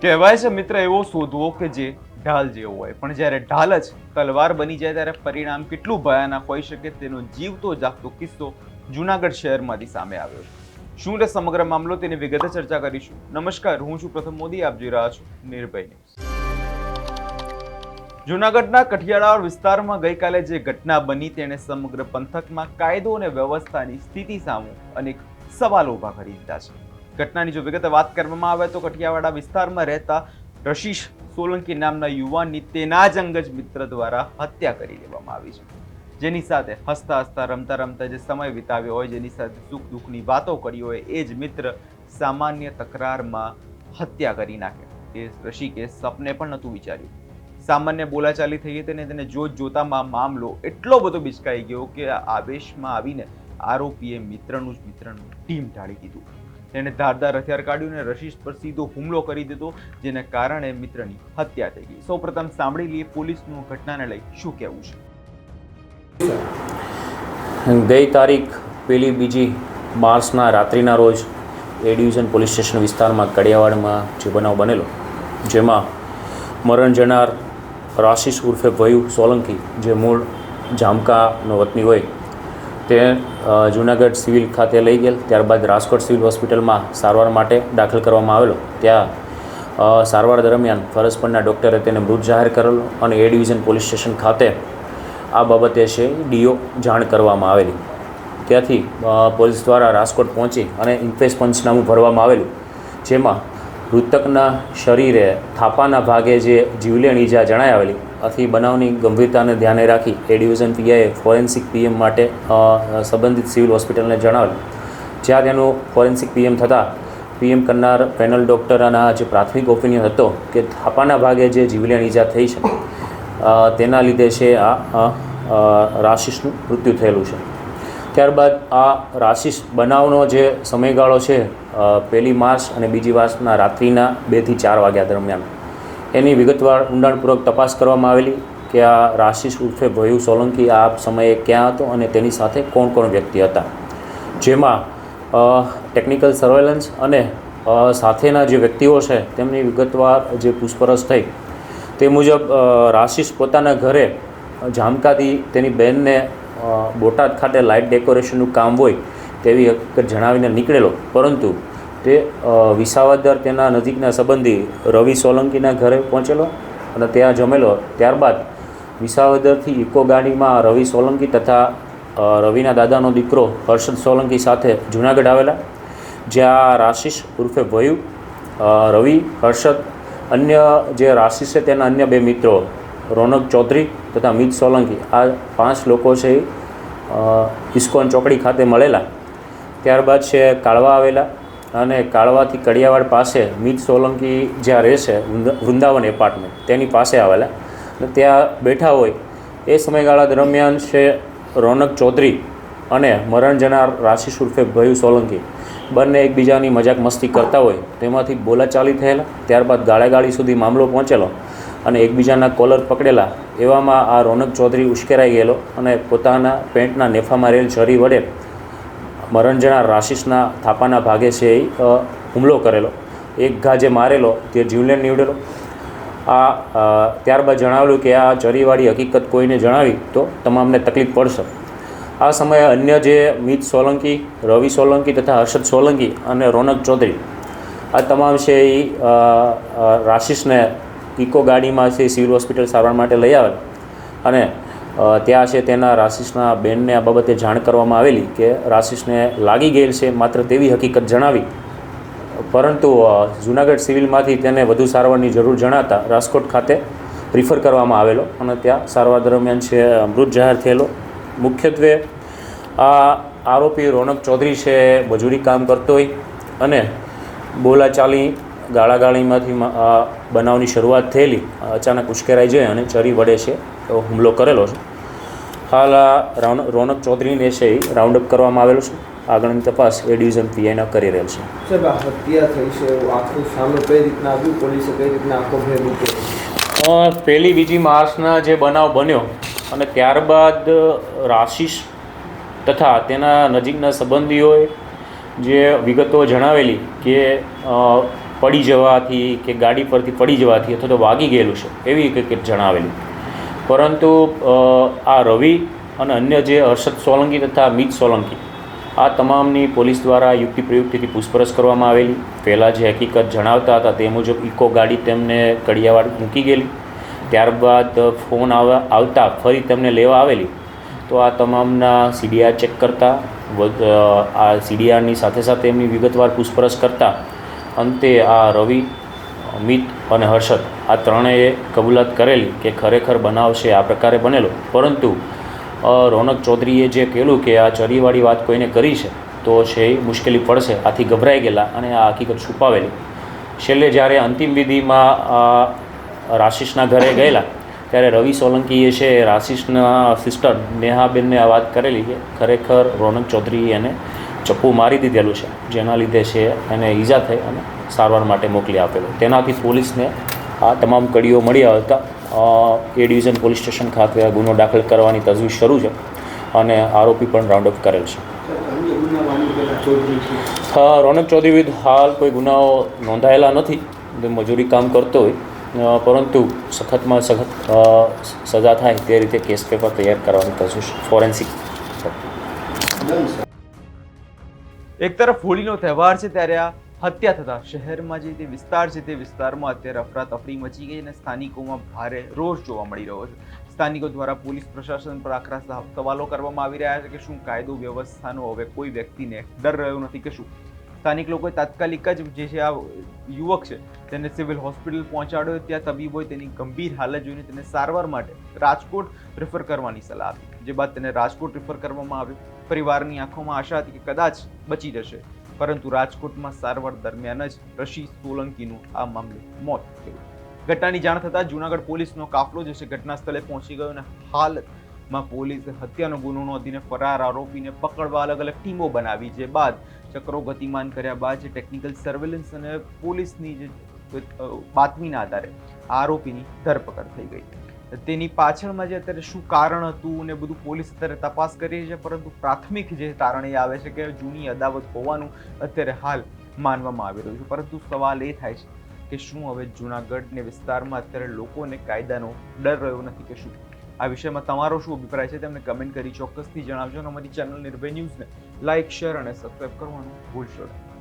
કહેવાય છે મિત્ર એવો શોધવો કે જે ઢાલ જેવો હોય, પણ જ્યારે ઢાલ જ તલવાર બની જાય ત્યારે પરિણામ કેટલું ભયાનક હોઈ શકે તેનો જીવતો જાગતો કિસ્સો જૂનાગઢ શહેરમાંથી સામે આવ્યો છે. શું તે સમગ્ર મામલો તેની વિગતે ચર્ચા કરીશું. નમસ્કાર, હું છું પ્રથમ મોદી, આપ જોઈ રહ્યા છો નિર્ભય ન્યૂઝ. જૂનાગઢના કઠિયાવાડ વિસ્તારમાં ગઈકાલે જે ઘટના બની તેણે સમગ્ર પંથકમાં કાયદો અને વ્યવસ્થાની સ્થિતિ સામે અનેક સવાલો ઊભા કરી દીધા છે. ઘટનાની જો વિગતે વાત કરવામાં આવે તો કઠિયાવાડા વિસ્તારમાં રહેતા રશીશ સોલંકી નામના યુવાનની તેના જ અંગજ મિત્ર દ્વારા હત્યા કરી દેવામાં આવી છે. જેની સાથે હસતા હસતા રમતા રમતા જે સમય વિતાવ્યો હોય, જેની સાથે સુખ દુઃખની વાતો કરી હોય, એ જ મિત્ર સામાન્ય તકરારમાં હત્યા કરી નાખે એ રશીકે સપને પણ નહોતું વિચાર્યું. સામાન્ય બોલાચાલી થઈ હતી અને તેને જોતામાં મામલો એટલો બધો બિચકાઈ ગયો કે આવેશમાં આવીને આરોપીએ મિત્રનું ટીમ ઢાળી દીધું. તેણે ધારદાર હથિયાર કાઢ્યું અને રશીશ પર સીધો હુમલો કરી દીધો, જેને કારણે મિત્રની હત્યા થઈ ગઈ. સૌપ્રથમ સાંભળી લઈએ પોલીસનું ઘટનાને લઈ શું કહેવું છે. ગઈ તારીખ 1-2 માર્ચના રાત્રિના રોજ એ ડિવિઝન પોલીસ સ્ટેશન વિસ્તારમાં કડિયાવાડમાં જે બનાવ બનેલો, જેમાં મરણ જનાર રાશિશ ઉર્ફે વયુ સોલંકી, જે મૂળ જામકાનો વતની હોય, તે જૂનાગઢ સિવિલ ખાતે લઈ ગયેલ. ત્યારબાદ રાજકોટ સિવિલ હોસ્પિટલમાં સારવાર માટે દાખલ કરવામાં આવેલો. ત્યાં સારવાર દરમિયાન ફરજ પરના ડૉક્ટરે તેને મૃત જાહેર કરેલો અને એ ડિવિઝન પોલીસ સ્ટેશન ખાતે આ બાબતે છે ડીઓ જાણ કરવામાં આવેલી. ત્યાંથી પોલીસ દ્વારા રાજકોટ પહોંચી અને ઇન્ક્વેસ્ટ પંચનામું ભરવામાં આવેલું, જેમાં મૃતકના શરીરે થાપાના ભાગે જે જીવલેણ ઈજા જણાઈ આવેલી આથી બનાવની ગંભીરતાને ધ્યાને રાખી એ ડિવિઝન પીઆઈએ ફોરેન્સિક પીએમ માટે સંબંધિત સિવિલ હોસ્પિટલને જણાવેલું. જ્યાં તેનું ફોરેન્સિક પીએમ થતાં પીએમ કરનાર પેનલ ડૉક્ટરના જે પ્રાથમિક ઓપિનિયન હતો કે થાપાના ભાગે જે જીવલેણ ઈજા થઈ છે તેના લીધે છે આ રાશિશનું મૃત્યુ થયેલું છે. ત્યારબાદ આ રાશિશ બનાવનો જે સમયગાળો છે 1 માર્ચ અને 2 માર્ચના રાત્રિના 2 થી 4 વાગ્યા દરમિયાન એની વિગતવાર ઊંડાણપૂર્વક તપાસ કરવામાં આવેલી કે આ રાશિશ ઉર્ફે વયુ સોલંકી આ સમયે ક્યાં હતો અને તેની સાથે કોણ કોણ વ્યક્તિ હતા. જેમાં ટેકનિકલ સર્વેલન્સ અને સાથેના જે વ્યક્તિઓ છે તેમની વિગતવાર જે પૂછપરછ થઈ તે મુજબ રાશિશ પોતાના ઘરે જામકાથી તેની બહેનને બોટાદ ખાતે લાઇટ ડેકોરેશનનું કામ હોય તેવી હકીકત જણાવીને નીકળેલો, પરંતુ તે વિસાવદર તેના નજીકના સંબંધી રવિ સોલંકીના ઘરે પહોંચેલો અને ત્યાં જમેલો. ત્યારબાદ વિસાવદરથી ઇકો ગાડીમાં રવિ સોલંકી તથા રવિના દાદાનો દીકરો હર્ષદ સોલંકી સાથે જૂનાગઢ આવેલા, જ્યાં રાશિશ ઉર્ફે વયુ, રવિ, હર્ષદ, અન્ય જે રાશિશ છે તેના અન્ય 2 મિત્રો રોનક ચૌધરી તથા મિત સોલંકી, આ 5 લોકો છે ઇસ્કોન ચોકડી ખાતે મળેલા. ત્યારબાદ છે કાળવા આવેલા અને કાળવાથી કડિયાવાડ પાસે મિત સોલંકી જ્યાં રહે છે વૃંદાવન એપાર્ટમેન્ટ તેની પાસે આવેલા અને ત્યાં બેઠા હોય એ સમયગાળા દરમિયાન છે રોનક ચૌધરી અને મરણ જનાર રાશિશ ઉર્ફે વયુ સોલંકી બંને એકબીજાની મજાક મસ્તી કરતા હોય તેમાંથી બોલાચાલી થયેલા. ત્યારબાદ ગાળાગાળી સુધી મામલો પહોંચેલો અને એકબીજાના કોલર પકડેલા. એવામાં આ રોનક ચૌધરી ઉશ્કેરાઈ ગયેલો અને પોતાના પેન્ટના નેફામાં રહેલ છરી વડે મરણ જનાર રાશિશના થાપાના ભાગે છે એ હુમલો કરેલો. એક ઘા જે મારેલો તે જીવલેણ નીવડેલો. ત્યારબાદ જણાવેલું કે આ ચરીવાળી હકીકત કોઈને જણાવી તો તમામને તકલીફ પડશે. આ સમયે અન્ય જે મિત સોલંકી, રવિ સોલંકી તથા હર્ષદ સોલંકી અને રોનક ચૌધરી આ તમામ છે એ રાશિશને ઇકો ગાડીમાં છે સિવિલ હોસ્પિટલ સારવાર માટે લઈ આવેલ અને ત્યાં છે તેના રાશિશના બેનને આ બાબતે જાણ કરવામાં આવેલી કે રાશિશને લાગી ગયેલ છે માત્ર તેવી હકીકત જણાવી, પરંતુ જૂનાગઢ સિવિલમાંથી તેને વધુ સારવારની જરૂર જણાતા રાજકોટ ખાતે રિફર કરવામાં આવેલો અને ત્યાં સારવાર દરમિયાન છે મૃત જાહેર થયેલો. મુખ્યત્વે આ આરોપી રોનક ચૌધરી છે મજૂરી કામ કરતો હોય અને બોલાચાલી ગાળાગાળીમાંથી બનાવની શરૂઆત થયેલી, અચાનક ઉશ્કેરાઈ જાય અને ચરી વડે છે હુમલો કરેલો છે. હાલ આ રોનક ચૌધરીને છે એ રાઉન્ડઅપ કરવામાં આવેલો છે. આગળની તપાસ એ ડિવિઝન પીઆઈના કરી રહેલ છે. સાહેબ, આ હત્યા થઈ છે આખું સામે કઈ રીતના આવ્યું, પોલીસે કઈ રીતના આખો ભેદ મૂક્યો? 1-2 માર્ચના જે બનાવ બન્યો અને ત્યારબાદ રાશિશ તથા તેના નજીકના સંબંધીઓએ જે વિગતો જણાવેલી કે પડી જવાથી કે ગાડી પરથી પડી જવાથી અથવા તો વાગી ગયેલું છે એવી હકીકત જણાવેલી. પરંતુ આ રવિ અને અન્ય જે હર્ષદ સોલંકી તથા મિત સોલંકી આ તમામની પોલીસ દ્વારા યુક્તિ પ્રયુક્તિથી પૂછપરછ કરવામાં આવેલી. પહેલાં જે હકીકત જણાવતા હતા તે મુજબ ઇકો ગાડી તેમને કડિયાવાડ મૂકી ગયેલી. ત્યારબાદ ફોન આવતા ફરી તેમને લેવા આવેલી. તો આ તમામના CDR ચેક કરતા આ CDRની સાથે સાથે એમની વિગતવાર પૂછપરછ કરતા અંતે આ રવિ, મિત અને હર્ષદ આ ત્રણેય કબૂલાત કરેલી કે ખરેખર બનાવ છે આ પ્રકારે બનેલો. પરંતુ રોનક ચૌધરીએ જે કહેલું કે આ ચરીવાળી વાત કોઈને કરી છે તો છે એ મુશ્કેલી પડશે, આથી ગભરાઈ ગયેલા અને આ હકીકત છુપાવેલી. છેલ્લે જ્યારે અંતિમ વિધિમાં રાશિષના ઘરે ગયેલા ત્યારે રવિ સોલંકીએ છે રાશિષના સિસ્ટર નેહાબેનને આ વાત કરેલી કે ખરેખર રોનક ચૌધરીએ એને ચપ્પુ મારી દીધેલું છે, જેના લીધે છે એને ઈજા થઈ અને સારવાર માટે મોકલી આપેલો. તેનાથી પોલીસને આ તમામ કડીઓ મળી આવતા A ડિવિઝન પોલીસ સ્ટેશન ખાતે આ ગુનો દાખલ કરવાની તજવીજ શરૂ છે અને આરોપી પણ રાઉન્ડ અપ કરેલ છે. રોનક ચૌધરી વિરુદ્ધ હાલ કોઈ ગુનાઓ નોંધાયેલા નથી. મજૂરી કામ કરતો હોય પરંતુ સખતમાં સખત સજા થાય તે રીતે કેસ પેપર તૈયાર કરવાની તજવીજ ફોરેન્સિક. એક તરફ હોળીનો તહેવાર છે ત્યારે આ હત્યા થતા શહેરમાં જે તે વિસ્તાર છે તે વિસ્તારમાં અત્યારે અફરાતફરી મચી ગઈ અને સ્થાનિકોમાં ભારે રોષ જોવા મળી રહ્યો છે. સ્થાનિકો દ્વારા પોલીસ પ્રશાસન પર આકરા સવાલો કરવામાં આવી રહ્યા છે કે શું કાયદો વ્યવસ્થાનો હવે કોઈ વ્યક્તિને ડર રહ્યો નથી કે શું. સ્થાનિક લોકોએ તાત્કાલિક જ જે છે આ યુવક છે તેને સિવિલ હોસ્પિટલ પહોંચાડ્યો. ત્યાં તબીબોએ તેની ગંભીર હાલત જોઈને તેને સારવાર માટે રાજકોટ રેફર કરવાની સલાહ આપી, જે બાદ તેને રાજકોટ રેફર કરવામાં આવ્યું. પરિવારની આંખોમાં આશા હતી કે કદાચ બચી જશે, પરંતુ રાજકોટમાં સારવાર દરમિયાન જ રશી સોલંકીનું આ મામલે મોત થયું. ઘટનાની જાણ થતાં જૂનાગઢ પોલીસનો કાફલો જે છે ઘટના સ્થળે પહોંચી ગયો અને હાલમાં પોલીસે હત્યાનો ગુનો નોંધીને ફરાર આરોપીને પકડવા અલગ અલગ ટીમો બનાવી, જે બાદ ચક્રો ગતિમાન કર્યા બાદ જે ટેકનિકલ સર્વેલન્સ અને પોલીસની જે બાતમીના આધારે આરોપીની ધરપકડ થઈ ગઈ. તેની પાછળમાં જે અત્યારે શું કારણ હતું ને બધું પોલીસ અત્યારે તપાસ કરી રહી છે, પરંતુ પ્રાથમિક જે તારણ એ આવે છે કે જૂની અદાવત હોવાનું અત્યારે હાલ માનવામાં આવી રહ્યું છે. પરંતુ સવાલ એ થાય છે કે શું હવે જૂનાગઢને વિસ્તારમાં અત્યારે લોકોને કાયદાનો ડર રહ્યો નથી કે શું? આ વિષયમાં તમારો શું અભિપ્રાય છે તેમને કમેન્ટ કરી ચોક્કસથી જણાવજો અને અમારી ચેનલ નિર્ભય ન્યૂઝને લાઇક, શેર અને સબસ્ક્રાઇબ કરવાનું ભૂલશો નહીં.